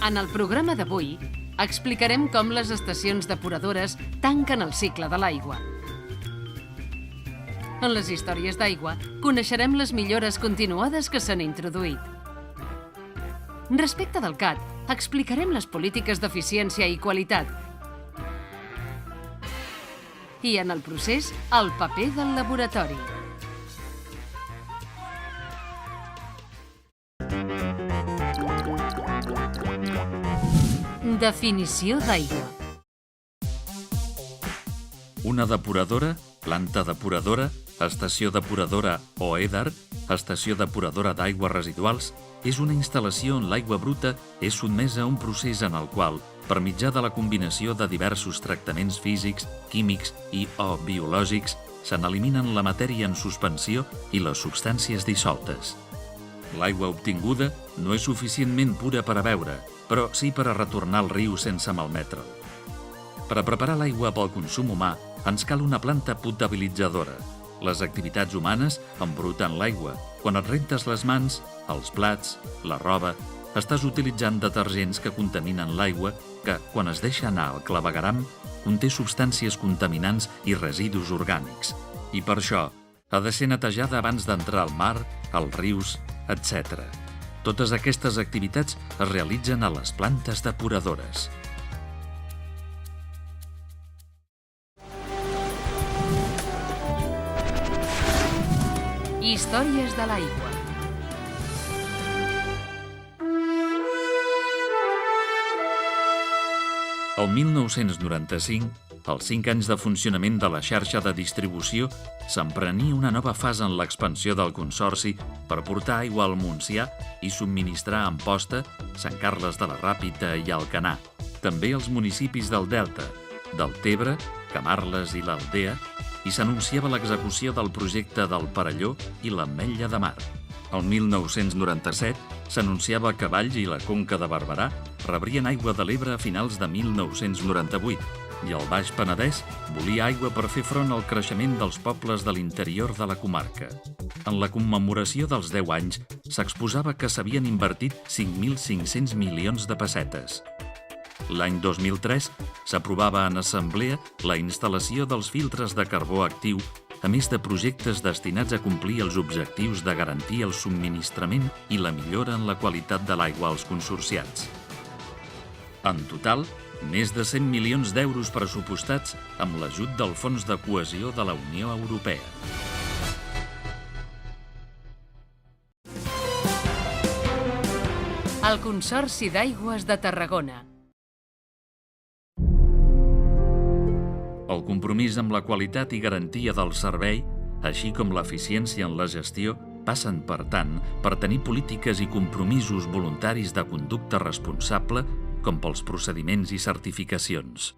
En el programa d'avui explicarem com les estacions depuradores tanquen el cicle de l'aigua. En les històries d'aigua coneixerem les millores continuades que s'han introduït. Respecte del CAT, explicarem les polítiques d'eficiència i qualitat. I en el procés, el paper del laboratori. Definició d'aigua. Una depuradora, planta depuradora, estació depuradora o EDAR, estació depuradora d'aigües residuals, és una instal·lació on l'aigua bruta és sotmesa a un procés en el qual, per mitjà de la combinació de diversos tractaments físics, químics i o biològics, se n'eliminen la matèria en suspensió i les substàncies dissoltes. L'aigua obtinguda no és suficientment pura per a beure, però sí per a retornar al riu sense malmetre'l. Per a preparar l'aigua pel consum humà, ens cal una planta potabilitzadora. Les activitats humanes embruten l'aigua. Quan et rentes les mans, els plats, la roba, estàs utilitzant detergents que contaminen l'aigua que, quan es deixa anar al clavegueram, conté substàncies contaminants i residus orgànics. I per això, ha de ser netejada abans d'entrar al mar, als rius, etc. Totes aquestes activitats es realitzen a les plantes depuradores. Històries de l'aigua. El 1995, als 5 anys de funcionament de la xarxa de distribució, s'emprenia una nova fase en l'expansió del consorci per portar aigua al Montsià i subministrar a Amposta, Sant Carles de la Ràpita i Alcanar. També als municipis del Delta, del Tebre, Camarles i l'Aldea, i s'anunciava l'execució del projecte del Perelló i l'Ametlla de Mar. El 1997 s'anunciava que Valls i la Conca de Barberà rebrien aigua de l'Ebre a finals de 1998 i el Baix Penedès volia aigua per fer front al creixement dels pobles de l'interior de la comarca. En la commemoració dels 10 anys s'exposava que s'havien invertit 5.500 milions de pessetes. L'any 2003 s'aprovava en assemblea la instal·lació dels filtres de carbó actiu, a més de projectes destinats a complir els objectius de garantir el subministrament i la millora en la qualitat de l'aigua als consorciats. En total, més de 100 milions d'euros pressupostats amb l'ajut del Fons de Cohesió de la Unió Europea. El Consorci d'Aigües de Tarragona. El compromís amb la qualitat i garantia del servei, així com l'eficiència en la gestió, passen, per tant, per tenir polítiques i compromisos voluntaris de conducta responsable, com pels procediments i certificacions.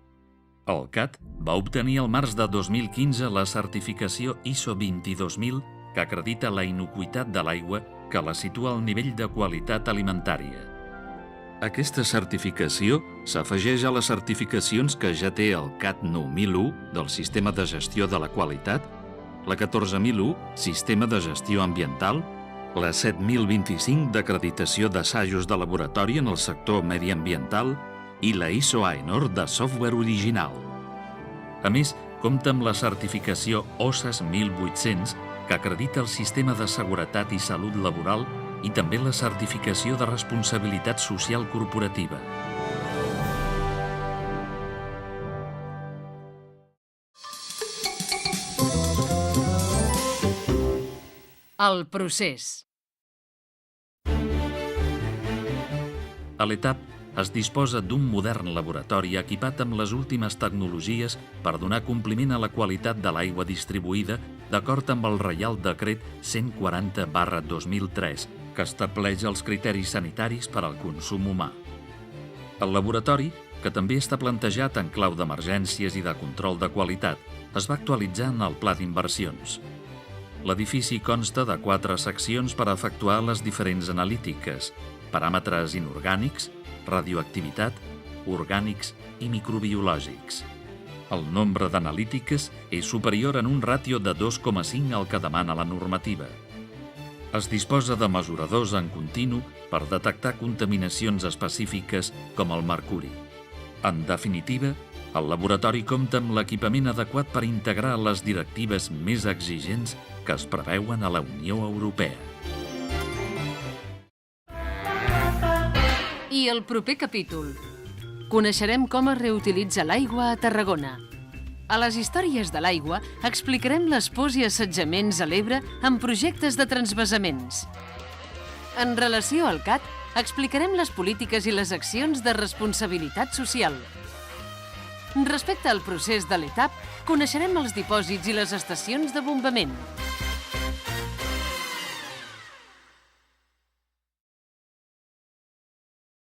El CAT va obtenir al març de 2015 la certificació ISO 22000, que acredita la inocuïtat de l'aigua, que la situa al nivell de qualitat alimentària. Aquesta certificació s'afegeix a les certificacions que ja té el CAT 9001 del Sistema de Gestió de la Qualitat, la 14001 Sistema de Gestió Ambiental, la 7025 d'acreditació d'assajos de laboratori en el sector mediambiental i la ISO AENOR de software original. A més, compta amb la certificació OSAS 1800 que acredita el Sistema de Seguretat i Salut Laboral i també la certificació de responsabilitat social corporativa. El procés. A l'ETAP es disposa d'un modern laboratori equipat amb les últimes tecnologies per donar compliment a la qualitat de l'aigua distribuïda d'acord amb el Reial Decret 140/2003, que estableix els criteris sanitaris per al consum humà. El laboratori, que també està plantejat en clau d'emergències i de control de qualitat, es va actualitzar en el pla d'inversions. L'edifici consta de 4 seccions per efectuar les diferents analítiques, paràmetres inorgànics, radioactivitat, orgànics i microbiològics. El nombre d'analítiques és superior en un ràtio de 2,5 al que demana la normativa. Es disposa de mesuradors en continu per detectar contaminacions específiques com el mercuri. En definitiva, el laboratori compta amb l'equipament adequat per integrar les directives més exigents que es preveuen a la Unió Europea. I el proper capítol. Coneixerem com es reutilitza l'aigua a Tarragona. A les històries de l'aigua explicarem les pors i assetjaments a l'Ebre amb projectes de transvasaments. En relació al CAT, explicarem les polítiques i les accions de responsabilitat social. Respecte al procés de l'ETAP, coneixerem els dipòsits i les estacions de bombament.